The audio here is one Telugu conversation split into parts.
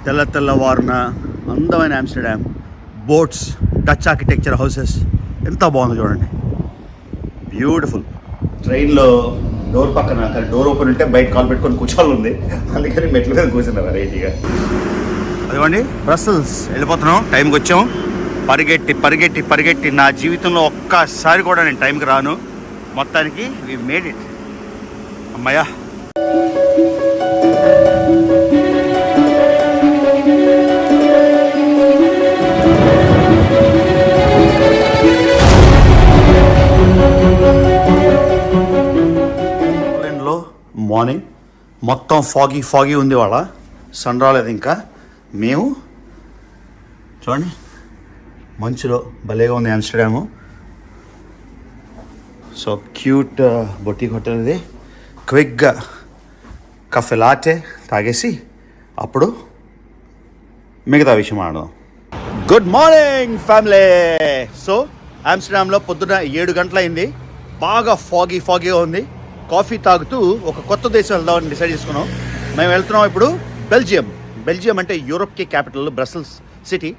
తెల్ల తెల్లవారున అందమైన Amsterdam, boats, Dutch architecture houses ఎంత బాగుందో చూడండి, బ్యూటిఫుల్. ట్రైన్లో డోర్ పక్కన డోర్ ఓపెన్ ఉంటే బయట కాల్ పెట్టుకొని కూర్చోవాలి ఉంది, అందుకని మెట్ల మీద కూర్చున్నా వెరైటీగా. అదిగోండి బ్రస్సెల్స్ వెళ్ళిపోతున్నాం, టైంకి వచ్చాం. పరిగెట్టి పరిగెట్టి పరిగెట్టి నా జీవితంలో ఒక్కసారి కూడా నేను టైంకి రాను. మొత్తానికి వి మేడ్ ఇట్, అమ్మయ్యా. మార్నింగ్ మొత్తం ఫాగీ ఉంది, వాళ్ళ సన్ రాలేదు ఇంకా. మేము చూడండి మంచులో భలేగా ఉంది ఆమ్స్టర్డాము. సో క్యూట్ బొటిక్ హోటల్ ఇది. క్విక్గా కఫే లాటే తాగేసి అప్పుడు మిగతా విషయం ఆడదాం. Good morning family. సో ఆమ్స్టర్డామ్లో పొద్దున 7 గంటలైంది, బాగా ఫాగీగా ఉంది. కాఫీ తాగుతూ ఒక కొత్త దేశం వెళ్దామని డిసైడ్ చేసుకున్నాం. మేము వెళ్తున్నాం ఇప్పుడు బెల్జియం అంటే యూరోప్కి capital Brussels city.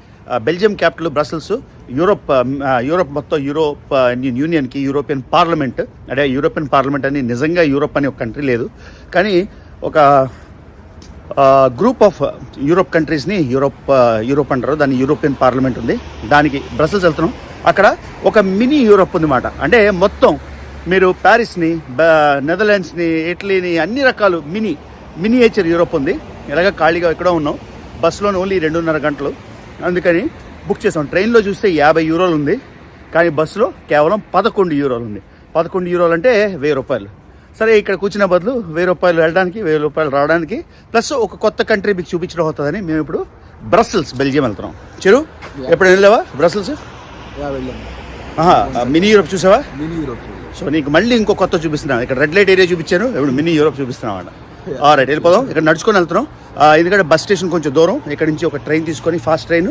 Belgium capital Brussels. Europe మొత్తం యూరోప్ యూనియన్కి యూరోపియన్ పార్లమెంట్, అంటే యూరోపియన్ పార్లమెంట్ అని నిజంగా యూరోప్ అని ఒక కంట్రీ లేదు, కానీ ఒక గ్రూప్ ఆఫ్ యూరోప్ కంట్రీస్ని యూరోప్ అంటారు, దాన్ని యూరోపియన్ పార్లమెంట్ ఉంది. దానికి బ్రసెల్స్ వెళ్తున్నాం. అక్కడ ఒక మినీ యూరోప్ ఉందన్నమాట. అంటే మొత్తం మీరు ప్యారిస్ని, నెదర్లాండ్స్ని, ఇటలీని, అన్ని రకాలు మినియేచర్ యూరోప్ ఉంది. ఇలాగ ఖాళీగా ఎక్కడో ఉన్నాం. బస్సులో ఓన్లీ 2.5 గంటలు, అందుకని బుక్ చేసాం. ట్రైన్లో చూస్తే 50 యూరోలు ఉంది, కానీ బస్సులో కేవలం 11 యూరోలు ఉంది. 11 యూరోలు అంటే 1000 రూపాయలు. సరే, ఇక్కడ కూర్చున్న బదులు 1000 రూపాయలు వెళ్ళడానికి, 1000 రూపాయలు రావడానికి, ప్లస్ ఒక కొత్త కంట్రీ మీకు చూపించడం అవుతుందని మేము ఇప్పుడు బ్రసెల్స్ బెల్జియం వెళ్తున్నాం. చెరు ఎప్పుడు వెళ్ళావా బ్రసెల్స్? మినీ యూరోప్ చూసావా? Mini Europe. సో నీకు మళ్ళీ ఇంకో కొత్త చూపిస్తున్నాను. ఇక్కడ రెడ్ లైట్ ఏరియా చూపించాను, ఇప్పుడు మినీ యూరోప్ చూపిస్తున్నాం అన్న. రైట్, వెళ్ళిపోదాం. ఇక్కడ నడుచుకొని వెళ్తున్నాం, ఎందుకంటే బస్ స్టేషన్ కొంచెం దూరం. ఇక్కడ నుంచి ఒక ట్రైన్ తీసుకొని, ఫాస్ట్ ట్రైన్,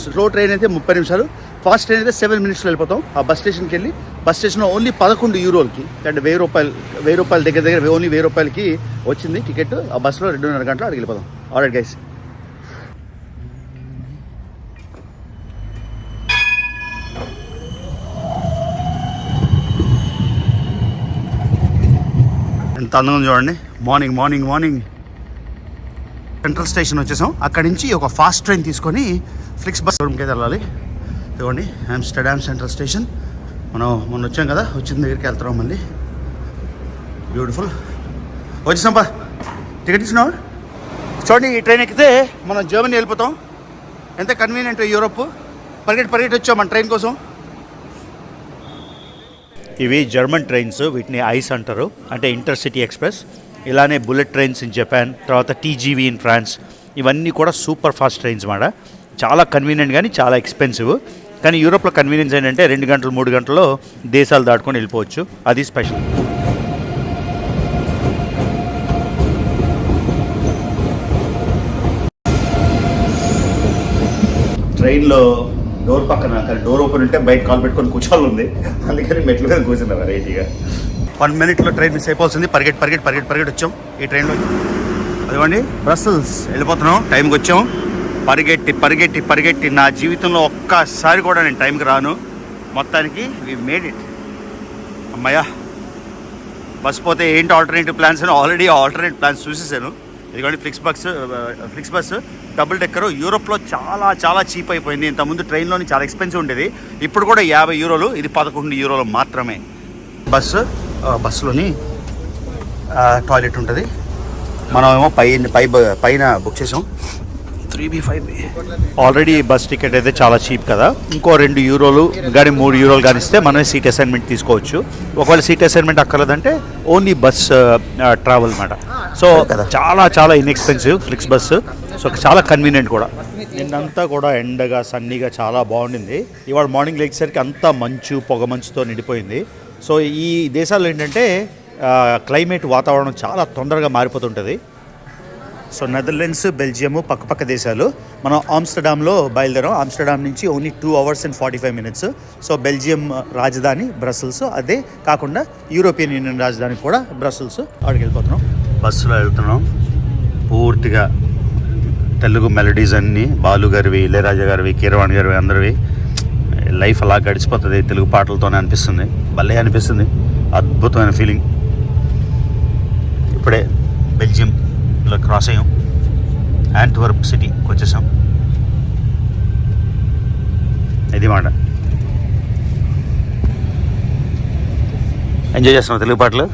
స్లో ట్రైన్ అయితే 30 నిమిషాలు, ఫాస్ట్ ట్రైన్ అయితే 7 మినిట్స్లో వెళ్ళిపోతాం. ఆ బస్ స్టేషన్కి వెళ్ళి బస్ స్టేషన్లో ఓన్లీ 11 యూరోలకి, అంటే 1000 రూపాయలు దగ్గర ఓన్లీ 1000 రూపాయలకి వచ్చింది టికెట్. ఆ బస్సులో 2.5 గంటలు అక్కడికి వెళ్ళిపోదాం. Alright guys. ఎంత అందంగా చూడండి. మార్నింగ్ సెంట్రల్ స్టేషన్ వచ్చేసాం. అక్కడి నుంచి ఒక ఫాస్ట్ ట్రైన్ తీసుకొని ఫ్లిక్స్ బస్ రూమ్కి అయితే వెళ్ళాలి. ఇదిగోండి ఆమ్స్టర్డామ్ సెంట్రల్ స్టేషన్. మనం మొన్న వచ్చాం కదా, వచ్చిన దగ్గరికి వెళ్తున్నాం మళ్ళీ. బ్యూటిఫుల్. వచ్చేసాంపా, టికెట్ ఇచ్చినావా? చూడండి, ఈ ట్రైన్ ఎక్కితే మనం జర్మనీ వెళ్ళిపోతాం. ఎంత కన్వీనియంట్ యూరోప్. పరిగెట్టి వచ్చాం మన ట్రైన్ కోసం. ఇవి జర్మన్ ట్రైన్స్, వీటిని ఐస్ అంటారు, అంటే ఇంటర్సిటీ ఎక్స్ప్రెస్. ఇలానే బుల్లెట్ ట్రైన్స్ ఇన్ జపాన్, తర్వాత టీజీవీ ఇన్ ఫ్రాన్స్, ఇవన్నీ కూడా సూపర్ ఫాస్ట్ ట్రైన్స్ మాట. చాలా కన్వీనియంట్ కానీ చాలా ఎక్స్పెన్సివ్. కానీ యూరోప్లో కన్వీనియన్స్ ఏంటంటే 2 గంటలు 3 గంటల్లో దేశాలు దాటుకొని వెళ్ళిపోవచ్చు, అది స్పెషల్. ట్రైన్లో డోర్ పక్కన డోర్ ఓపెన్ ఉంటే బయట కాల్ పెట్టుకొని కూర్చోవాలి ఉంది, అందుకని మెట్ల మీద కూర్చున్నా వెరైటీగా. 1 మినిట్లో ట్రైన్ మిస్ అయిపోతుంది. పరిగెట్టి వచ్చాం ఈ ట్రైన్లో. అదిగోండి బ్రసెల్స్ వెళ్ళిపోతున్నాం, టైంకి వచ్చాం. పరిగెట్టి పరిగెట్టి నా జీవితంలో ఒక్కసారి కూడా నేను టైంకి రాను. మొత్తానికి వి మేడ్ ఇట్, అమ్మయ్యా. బస్ పోతే ఏంటి ఆల్టర్నేటివ్ ప్లాన్స్ అని ఆల్రెడీ ఆల్టర్నేటివ్ ప్లాన్స్ చూసేసాను. ఇదిగోండి ఫ్లిక్స్ బస్ డబుల్ డెక్కరు. యూరోప్లో చాలా చీప్ అయిపోయింది. ఇంతకుముందు ట్రైన్లోని చాలా ఎక్స్పెన్సివ్ ఉండేది, ఇప్పుడు కూడా 50 యూరోలు, ఇది 11 యూరోలు మాత్రమే. బస్సులోని టాయిలెట్ ఉంటుంది. మనం ఏమో పైన బుక్ చేసాం 3B5. ఆల్రెడీ బస్ టికెట్ అయితే చాలా చీప్ కదా. ఇంకో 2 యూరోలు కానీ 3 యూరోలు కానీ ఇస్తే మనమే సీట్ అసైన్మెంట్ తీసుకోవచ్చు. ఒకవేళ సీట్ అసైన్మెంట్ అక్కర్లేదంటే ఓన్లీ బస్ ట్రావెల్ అన్నమాట. సో చాలా ఇన్ఎక్స్పెన్సివ్ ఫ్లిక్స్ బస్సు. సో చాలా కన్వీనియంట్ కూడా. నిన్నంతా కూడా ఎండగా సన్నీగా చాలా బాగుండింది. ఇవాళ మార్నింగ్ లేచేసరికి అంతా పొగ మంచుతో నిండిపోయింది. సో ఈ దేశాల్లో ఏంటంటే క్లైమేట్, వాతావరణం చాలా తొందరగా మారిపోతుంటుంది. సో నెదర్లాండ్స్, బెల్జియము పక్క దేశాలు. మనం ఆమ్స్టర్డామ్లో బయలుదేరాం. ఆమ్స్టర్డామ్ నుంచి only 2 hours and 45 minutes. So Belgium రాజధాని బ్రసెల్స్, అదే కాకుండా యూరోపియన్ యూనియన్ రాజధాని కూడా బ్రసెల్స్. అక్కడికి వెళ్ళిపోతున్నాం. బస్సులో వెళ్తున్నాం. పూర్తిగా తెలుగు మెలడీస్ అన్నీ బాలు గారివి, ఇళయరాజా గారివి, కీరవాణి గారివి అందరివి. లైఫ్ అలా గడిచిపోతుంది తెలుగు పాటలతోనే అనిపిస్తుంది. భలే అనిపిస్తుంది, అద్భుతమైన ఫీలింగ్. ఇప్పుడే బెల్జియంలో క్రాస్ అయ్యాం, యాంట్వర్ప్ సిటీకి వచ్చేసాం. ఇది మాట. ఎంజాయ్ చేస్తున్నాం తెలుగు పాటలు.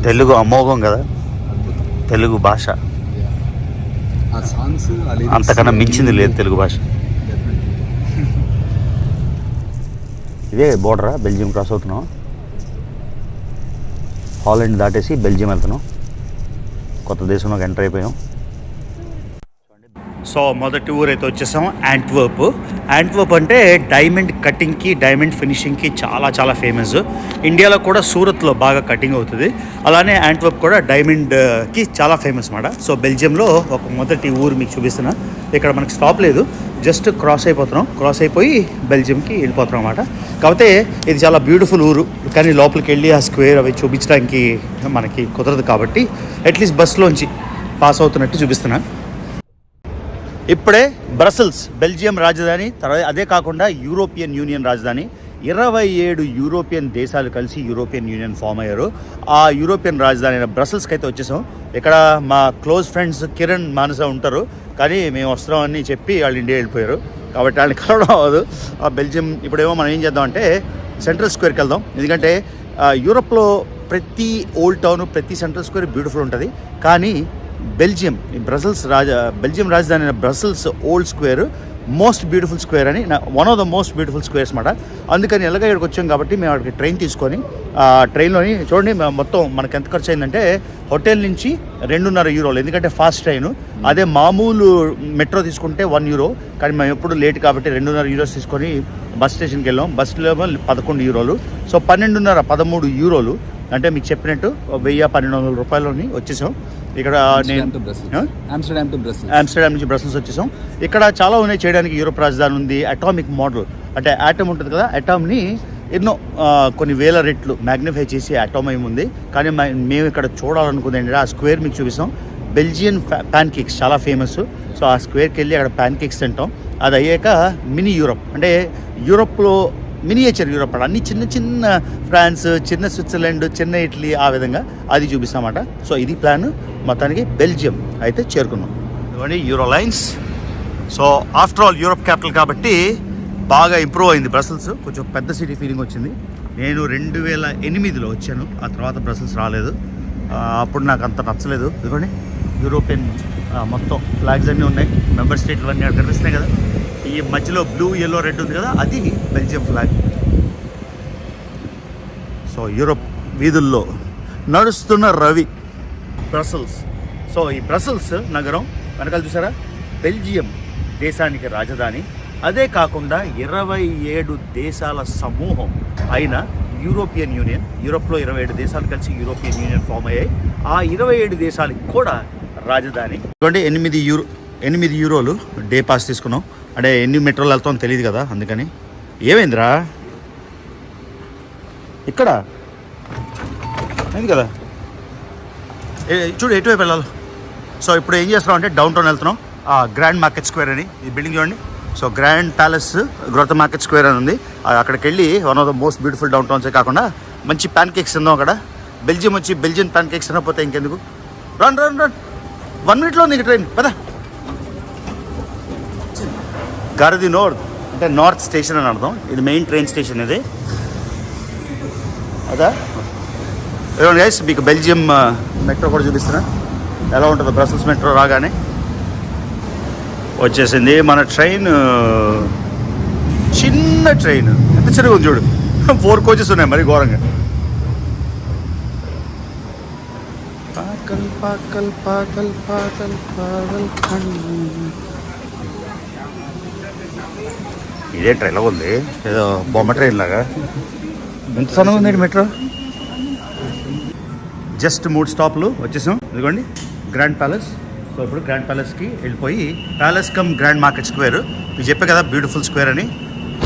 తెలుగు అమోఘం కదా, తెలుగు భాష అంతకన్నా మించింది లేదు తెలుగు భాష. ఇదే బోర్డరా బెల్జియం క్రాస్ అవుతున్నాం, హాలండ్ దాటేసి బెల్జియం వెళ్తున్నాం, కొత్త దేశంలోకి ఎంటర్ అయిపోయాం. సో మొదటి ఊరైతే వచ్చేసాం యాంట్వర్ప్. యాంట్వర్ప్ అంటే డైమండ్ కటింగ్కి, డైమండ్ ఫినిషింగ్కి చాలా చాలా ఫేమస్. ఇండియాలో కూడా సూరత్లో బాగా కటింగ్ అవుతుంది, అలానే యాంట్వర్ప్ కూడా డైమండ్కి చాలా ఫేమస్ అన్నమాట. సో బెల్జియంలో ఒక మొదటి ఊరు మీకు చూపిస్తున్నా. ఇక్కడ మనకి స్టాప్ లేదు, జస్ట్ క్రాస్ అయిపోతున్నాం, క్రాస్ అయిపోయి బెల్జియంకి వెళ్ళిపోతున్నాం అన్నమాట. కాకపోతే ఇది చాలా బ్యూటిఫుల్ ఊరు, కానీ లోపలికి వెళ్ళి ఆ స్క్వేర్ అవి చూపించడానికి మనకి కుదరదు, కాబట్టి అట్లీస్ట్ బస్సులోంచి పాస్ అవుతున్నట్టు చూపిస్తున్నా. ఇప్పుడే బ్రసెల్స్ బెల్జియం రాజధాని, తర్వాత అదే కాకుండా యూరోపియన్ యూనియన్ రాజధాని. 27 యూరోపియన్ దేశాలు కలిసి యూరోపియన్ యూనియన్ ఫామ్ అయ్యారు. ఆ యూరోపియన్ రాజధాని అయిన బ్రసెల్స్కి అయితే వచ్చేసాం. ఇక్కడ మా క్లోజ్ ఫ్రెండ్స్ కిరణ్, మానస ఉంటారు, కానీ మేము వస్తున్నామని చెప్పి వాళ్ళు ఇండియా వెళ్ళిపోయారు, కాబట్టి వాళ్ళని కలవడం అవ్వదు. ఆ బెల్జియం ఇప్పుడేమో మనం ఏం చేద్దాం అంటే సెంట్రల్ స్క్వేర్కి వెళ్దాం, ఎందుకంటే యూరోప్లో ప్రతి ఓల్డ్ టౌన్, ప్రతి సెంట్రల్ స్క్వేర్ బ్యూటిఫుల్ ఉంటుంది. కానీ బెల్జియం బెల్జియం రాజధాని అయిన Brussels old square most beautiful square అని, one of the most beautiful squares అన్నమాట. అందుకని ఎలాగ ఇక్కడికి వచ్చాం కాబట్టి మేము అక్కడికి ట్రైన్ తీసుకొని ట్రైన్లోని చూడండి మొత్తం మనకి ఎంత ఖర్చు అయిందంటే హోటల్ నుంచి 2.5 యూరోలు, ఎందుకంటే ఫాస్ట్ ట్రైన్. అదే మామూలు మెట్రో తీసుకుంటే 1 యూరో, కానీ మేము ఎప్పుడు లేట్ కాబట్టి 2.5 యూరోస్ తీసుకొని బస్ స్టేషన్కి వెళ్ళాం. బస్సులో 11 యూరోలు, సో 13 యూరోలు అంటే మీకు చెప్పినట్టు 1000-1200 రూపాయలని వచ్చేసాం. ఇక్కడ నేను ఆమ్స్టర్డామ్ నుంచి బ్రసెల్స్ వచ్చేసాం. ఇక్కడ చాలా ఉన్నాయి చేయడానికి. యూరోప్ రాజధాని ఉంది, అటామిక్ మోడల్ అంటే యాటమ్ ఉంటుంది కదా, అటామ్ని ఎన్నో కొన్ని వేల రెట్లు మ్యాగ్నిఫై చేసి అటామ్ ఏమి ఉంది. కానీ మేము ఇక్కడ చూడాలనుకుంది ఏంటంటే ఆ స్క్వేర్ మీకు చూపిస్తాం. బెల్జియన్ ప్యాన్ కేక్స్ చాలా ఫేమస్, సో ఆ స్క్వేర్కి వెళ్ళి అక్కడ ప్యాన్ కేక్స్ తింటాం. అది అయ్యాక మినీ యూరోప్ అంటే యూరోప్లో మినియేచర్ యూరోప్ అన్ని చిన్న చిన్న ఫ్రాన్స్, చిన్న స్విట్జర్లాండ్, చిన్న ఇటలీ, ఆ విధంగా అది చూపిస్తామన్నమాట. సో ఇది ప్లాన్. మొత్తానికి బెల్జియం అయితే చేరుకున్నాం. ఇదిగోండి euro lines. So after all Europe capital కాబట్టి బాగా ఇంప్రూవ్ అయింది బ్రసెల్స్, కొంచెం పెద్ద సిటీ ఫీలింగ్ వచ్చింది. నేను 2008లో వచ్చాను, ఆ తర్వాత బ్రసెల్స్ రాలేదు, అప్పుడు నాకు అంత నచ్చలేదు. ఇదిగోండి యూరోపియన్ మొత్తం ఫ్లాగ్స్ అన్నీ ఉన్నాయి, మెంబర్ స్టేట్లు అన్నీ అక్కడ కనిపిస్తున్నాయి కదా. ఈ మధ్యలో బ్లూ, ఎల్లో, రెడ్ ఉంది కదా, అది బెల్జియం ఫ్లాగ్. సో యూరోప్ వీధుల్లో నడుస్తున్న రవి బ్రసెల్స్. సో ఈ బ్రసెల్స్ నగరం వెనకాల చూసారా, బెల్జియం దేశానికి రాజధాని. అదే కాకుండా 27 దేశాల సమూహం అయిన యూరోపియన్ యూనియన్, యూరోప్లో 27 దేశాలు కలిసి యూరోపియన్ యూనియన్ ఫామ్ అయ్యాయి. ఆ 27 దేశాలకి కూడా రాజధాని. చూడండి 8 యూరోలు డే పాస్ తీసుకున్నాం, అంటే ఎన్ని మెట్రోలు వెళ్తామో తెలియదు కదా, అందుకని. ఏమైందిరా ఇక్కడ అయింది కదా, చూడు ఎటువైపు వెళ్ళాలి. సో ఇప్పుడు ఏం చేస్తున్నాం అంటే డౌన్ టౌన్ వెళ్తున్నాం, గ్రాండ్ మార్కెట్ స్క్వేర్ అని ఈ బిల్డింగ్ చూడండి. సో గ్రాండ్ ప్యాలెస్ గ్రోత మార్కెట్ స్క్వేర్ అని ఉంది, అక్కడికి వెళ్ళి one of the most beautiful డౌన్ టౌన్సే కాకుండా మంచి ప్యాన్ కేక్స్ తిందాం అక్కడ. బెల్జియం వచ్చి బెల్జియన్ ప్యాన్ కేక్స్ తినకపోతే ఇంకెందుకు. రన్ 1 మినిట్లో ఉంది ట్రైన్ పద. గారది నోర్త్ అంటే నార్త్ స్టేషన్ అని అర్థం, ఇది మెయిన్ ట్రైన్ స్టేషన్ ఇది. అదా ఏమండి గైస్, మీకు బెల్జియం మెట్రో కూడా చూపిస్తున్నా ఎలా ఉంటుందో. బ్రసెల్స్ మెట్రో రాగానే వచ్చేసింది మన ట్రైన్. చిన్న ట్రైన్, ఎంత చిన్నగా ఉంది చూడు, 4 కోచెస్ ఉన్నాయి, మరి ఘోరంగా. పాకల్ పాకల్ పాకల్ పాకల్ పాకల్ ఇదే ట్రైన్ లాగా ఉంది, ఏదో బొమ్మ ట్రైన్ లాగా. ఎంత సన్నగా ఉంది మెట్రో. జస్ట్ 3 స్టాప్లు వచ్చేసాం. ఇదిగోండి గ్రాండ్ ప్యాలెస్. సో ఇప్పుడు గ్రాండ్ ప్యాలెస్కి వెళ్ళిపోయి palace come grand market square, మీకు చెప్పే కదా బ్యూటిఫుల్ స్క్వేర్ అని.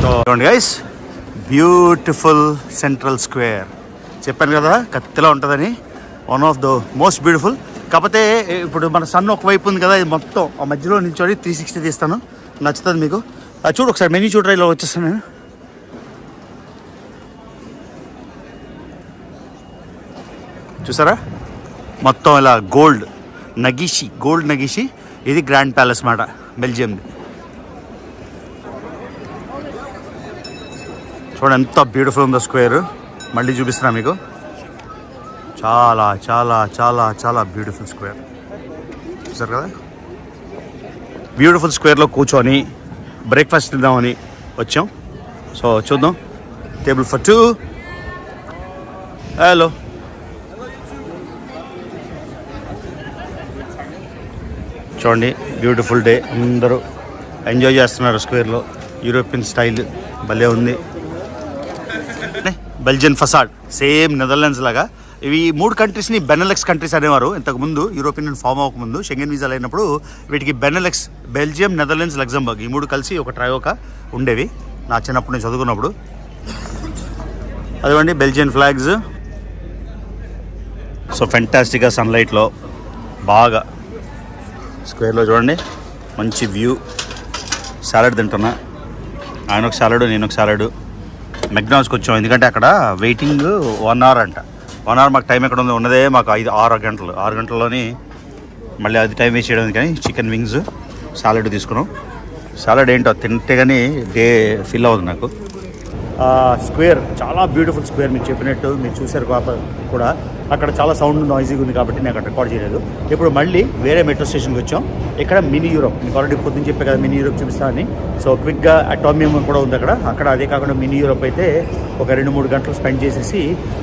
So guys, beautiful central square చెప్పాను కదా, కత్తిలా ఉంటుందని. One of the most beautiful. కాకపోతే ఇప్పుడు మన సన్ ఒకవైపు ఉంది కదా, ఇది మొత్తం ఆ మధ్యలో నిల్చొని 360 తీస్తాను, నచ్చుతుంది మీకు. చూడు ఒకసారి మెనూ చూడరా, ఇలా వచ్చేస్తాను నేను. చూసారా మొత్తం ఇలా గోల్డ్ నగిషి, ఇది గ్రాండ్ ప్యాలెస్ మాట, బెల్జియంది. చూడండి ఎంత బ్యూటిఫుల్ ఉందో స్క్వేర్. మళ్ళీ చూపిస్తున్నా మీకు. చాలా చాలా చాలా చాలా బ్యూటిఫుల్ స్క్వేర్ చూసారు కదా. బ్యూటిఫుల్ స్క్వేర్లో కూర్చొని బ్రేక్ఫాస్ట్ తిందామని వచ్చాం. సో చూద్దాం. Table for 2. హలో. చూడండి బ్యూటిఫుల్ డే, అందరూ ఎంజాయ్ చేస్తున్నారు స్క్వేర్లో. యూరోపియన్ స్టైల్ భలే ఉంది. బెల్జియన్ ఫసాడ్ సేమ్ నెదర్లాండ్స్ లాగా. ఇవి 3 కంట్రీస్ని బెనెలెక్స్ కంట్రీస్ అనేవారు ఇంతకుముందు. European union form అవ్వకముందు Schengen visa అయినప్పుడు వీటికి బెనెలెక్స్, బెల్జియం, నెదర్లాండ్స్, లగ్జంబర్గ్ ఈ 3 కలిసి ఒక ట్రయోకా ఉండేవి నా చిన్నప్పుడు నేను చదువుకున్నప్పుడు. అదివ్వండి బెల్జియన్ ఫ్లాగ్స్. సో ఫెంటాస్టిక్గా సన్లైట్లో బాగా స్క్వేర్లో చూడండి మంచి వ్యూ. సాలడ్ తింటున్నా, ఆయన ఒక సాలడ్ నేను ఒక సాలడ్. మెక్డానల్డ్స్కి వచ్చాం ఎందుకంటే అక్కడ వెయిటింగ్ 1 hour అంట. 1 hour మాకు టైం ఎక్కడ ఉందో ఉన్నదే మాకు 6 గంటలు. 6 గంటల్లోని మళ్ళీ అది టైం వేస్ట్ చేయడానికి కానీ చికెన్ వింగ్స్ సాలడ్ తీసుకున్నాం. సాలడ్ ఏంటో తింటే కానీ డే ఫిల్ అవుతుంది నాకు. స్క్వేర్ చాలా బ్యూటిఫుల్ స్క్వేర్, మీకు చెప్పినట్టు మీరు చూశారు కూడా. అక్కడ చాలా సౌండ్ నాయిజీగా ఉంది కాబట్టి నేను అక్కడ రికార్డ్ చేయలేదు. ఇప్పుడు మళ్ళీ వేరే మెట్రో స్టేషన్కి వచ్చాం. ఇక్కడ మినీ యూరోప్, మీకు ఆల్రెడీ పొద్దున్న చెప్పే కదా మినీ యూరోప్ చూపిస్తా అని. సో క్విక్గా అటామియం కూడా ఉంది అక్కడ. అదే కాకుండా మినీ యూరోప్ అయితే ఒక 2-3 గంటలు స్పెండ్ చేసేసి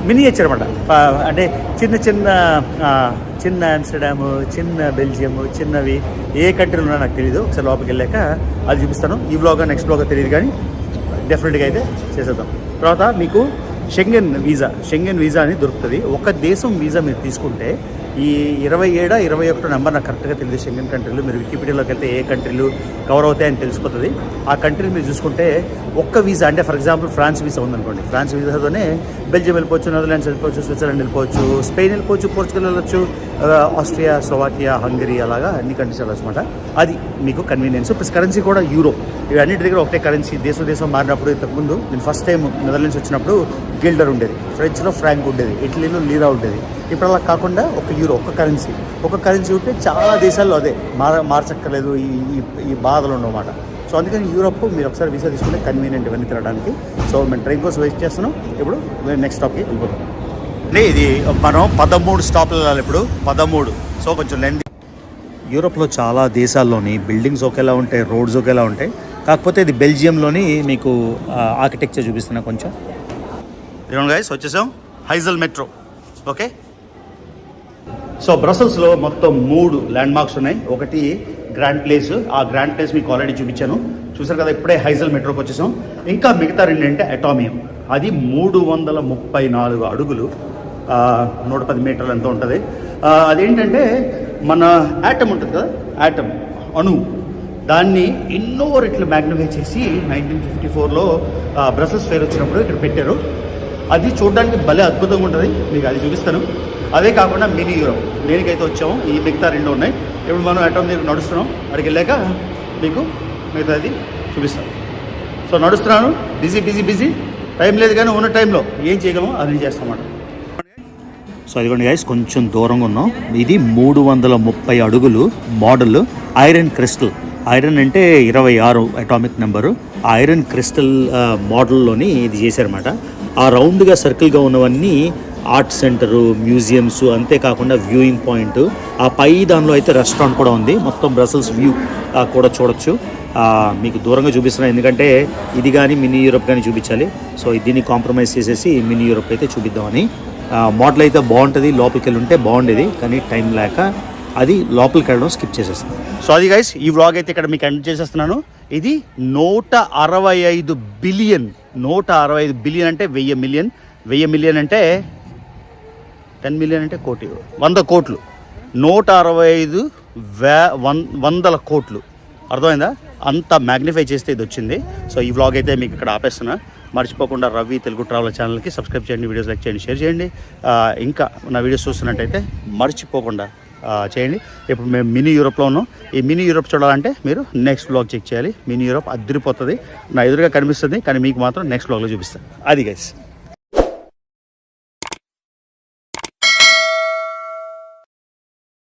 మినియేచర్ అనమాట. అంటే చిన్న ఆమ్స్టర్డాము, చిన్న బెల్జియము, చిన్నవి ఏ కంట్రీలు ఉన్నా నాకు తెలియదు. ఒకసారి లోపలికి వెళ్ళాక అది చూపిస్తాను. ఈ వ్లాగా నెక్స్ట్ వ్లాగా తెలియదు కానీ డెఫినెట్గా అయితే చేసేద్దాం. తర్వాత మీకు షెంగెన్ వీజా అని దొరుకుతుంది. ఒక దేశం వీజా మీరు తీసుకుంటే ఈ 27, 21 నెంబర్ నాకు కరెక్ట్గా తెలియదు. షెంగెన్ కంట్రీలు మీరు వికీపీడియాలోకి వెళ్తే ఏ కంట్రీలు కవర్ అవుతాయని తెలిసిపోతుంది. ఆ కంట్రీలు మీరు చూసుకుంటే ఒక్క వీజా, అంటే ఫర్ ఎగ్జాంపుల్ ఫ్రాన్స్ వీసా ఉందనుకోండి, ఫ్రాన్స్ వీసాతోనే బెల్జియం వెళ్ళిపోవచ్చు, నెదర్లాండ్స్ వెళ్ళిపోవచ్చు, స్విట్జర్లాండ్ వెళ్ళిపోవచ్చు, స్పెయిన్ వెళ్ళిపోవచ్చు, పోర్చుగల్ వెళ్ళొచ్చు, ఆస్ట్రియా, స్లోవాకియా, హంగరీ, అలాగా అన్ని కంట్రీస్ వెళ్ళొచ్చు అనమాట. అది మీకు కన్వీనియన్స్. ప్లస్ కరెన్సీ కూడా యూరో. ఇవన్నిటి దగ్గర ఒకటే కరెన్సీ. దేశం మారినప్పుడు ఇంతకుముందు నేను ఫస్ట్ టైం నెదర్లాండ్స్ వచ్చినప్పుడు గిల్డర్ ఉండేది, ఫ్రెంచ్లో ఫ్రాంక్ ఉండేది, ఇటలీలో లీరా ఉండేది. ఇప్పుడు అలా కాకుండా ఒక యూరో, ఒక కరెన్సీ ఉంటే చాలా దేశాల్లో అదే మార్చక్కర్లేదు, ఈ బాధలు ఉండవన్నమాట. సో అందుకని యూరోప్ మీరు ఒకసారి వీసా తీసుకుంటే కన్వీనియంట్ ఇవన్నీ తినడానికి. సో మేము ట్రైన్ కోసం వెయిట్ చేస్తున్నాం. ఇప్పుడు నెక్స్ట్ స్టాప్కి వెళ్ళిపోతాం. ఇది మనం 13 స్టాప్లు వెళ్ళాలి ఇప్పుడు, 13. సో కొంచెం లెంత్. యూరోప్లో చాలా దేశాల్లోని బిల్డింగ్స్ ఒకేలా ఉంటాయి, రోడ్స్ ఒకేలా ఉంటాయి. కాకపోతే ఇది బెల్జియంలోని మీకు ఆర్కిటెక్చర్ చూపిస్తున్నా కొంచెం. ఇదిగోండి గైస్, వచ్చేసాం హైజల్ మెట్రో. ఓకే. సో బ్రసెల్స్లో మొత్తం 3 ల్యాండ్ మార్క్స్ ఉన్నాయి. ఒకటి గ్రాండ్ ప్లేస్. ఆ గ్రాండ్ ప్లేస్ మీకు ఆల్రెడీ చూపించాను, చూసారు కదా. ఇప్పుడే హైజల్ మెట్రోకి వచ్చేసాం. ఇంకా మిగతా 2 అంటే అటామియం. అది 334 అడుగులు, 110 మీటర్లు ఎంత ఉంటుంది. అదేంటంటే మన యాటమ్ ఉంటుంది కదా, యాటమ్ అణువు, దాన్ని ఎన్నో రెట్లు మ్యాగ్నిఫై చేసి 1954లో బ్రసెల్స్ ఫేర్ వచ్చినప్పుడు ఇక్కడ పెట్టారు. అది చూడడానికి భలే అద్భుతంగా ఉంటుంది, మీకు అది చూపిస్తాను. అదే కాకుండా మినీ యూరోప్ దేనికైతే వచ్చాము, ఈ మిగతా 2 ఉన్నాయి. ఇప్పుడు మనం అటామ్ దగ్గర నడుస్తున్నాం. అక్కడికి వెళ్ళాక మీకు మిగతాది చూపిస్తాను. సో నడుస్తున్నాను, బిజీ, టైం లేదు కానీ ఉన్న టైంలో ఏం చేయగలమో అది చేస్తామన్నమాట. సో ఇదిగోండి గైస్, కొంచెం దూరంగా ఉన్నాం. ఇది 330 అడుగులు మోడల్ ఐరన్ క్రిస్టల్. ఐరన్ అంటే 26 అటామిక్ నెంబరు. ఐరన్ క్రిస్టల్ మోడల్లోని ఇది చేశారన్నమాట. ఆ రౌండ్గా సర్కిల్గా ఉన్నవన్నీ ఆర్ట్ సెంటరు, మ్యూజియంస్, అంతేకాకుండా వ్యూయింగ్ పాయింట్. ఆ పై దానిలో అయితే రెస్టారెంట్ కూడా ఉంది. మొత్తం బ్రసెల్స్ వ్యూ కూడా చూడొచ్చు. మీకు దూరంగా చూపిస్తున్నాను ఎందుకంటే ఇది కానీ మినీ యూరోప్ కానీ చూపించాలి. సో దీన్ని కాంప్రమైజ్ చేసేసి మినీ యూరోప్ అయితే చూపిద్దామని. మోడల్ అయితే బాగుంటుంది, లోపలికి వెళ్ళి ఉంటే బాగుండేది కానీ టైం లేక అది లోపలికి వెళ్ళడం స్కిప్ చేసేస్తాను. సో అది గైస్, ఈ వ్లాగ్ అయితే ఇక్కడ మీకు ఎండ్ చేసేస్తున్నాను. ఇది 165 బిలియన్. 165 బిలియన్ అంటే 1000 మిలియన్. 1000 మిలియన్ అంటే 10 మిలియన్ అంటే కోటి, 100 కోట్లు. 165 వందల కోట్లు. అర్థమైందా? అంత మ్యాగ్నిఫై చేస్తే ఇది వచ్చింది. సో ఈ వ్లాగ్ అయితే మీకు ఇక్కడ ఆపేస్తున్నా. మర్చిపోకుండా రవి తెలుగు ట్రావెల్ ఛానల్కి సబ్స్క్రైబ్ చేయండి, వీడియోస్ లైక్ చేయండి, షేర్ చేయండి. ఇంకా నా వీడియోస్ చూస్తున్నట్టయితే మర్చిపోకుండా చేయండి. ఇప్పుడు మేము మినీ యూరోప్లో ఉన్నాం. ఈ మినీ యూరోప్ చూడాలంటే మీరు నెక్స్ట్ బ్లాగ్ చెక్ చేయాలి. మినీ యూరోప్ అదిరిపోతుంది. నా ఎదురుగా కనిపిస్తుంది, కానీ మీకు మాత్రం నెక్స్ట్ బ్లాగ్లో చూపిస్తాను. అది గైస్.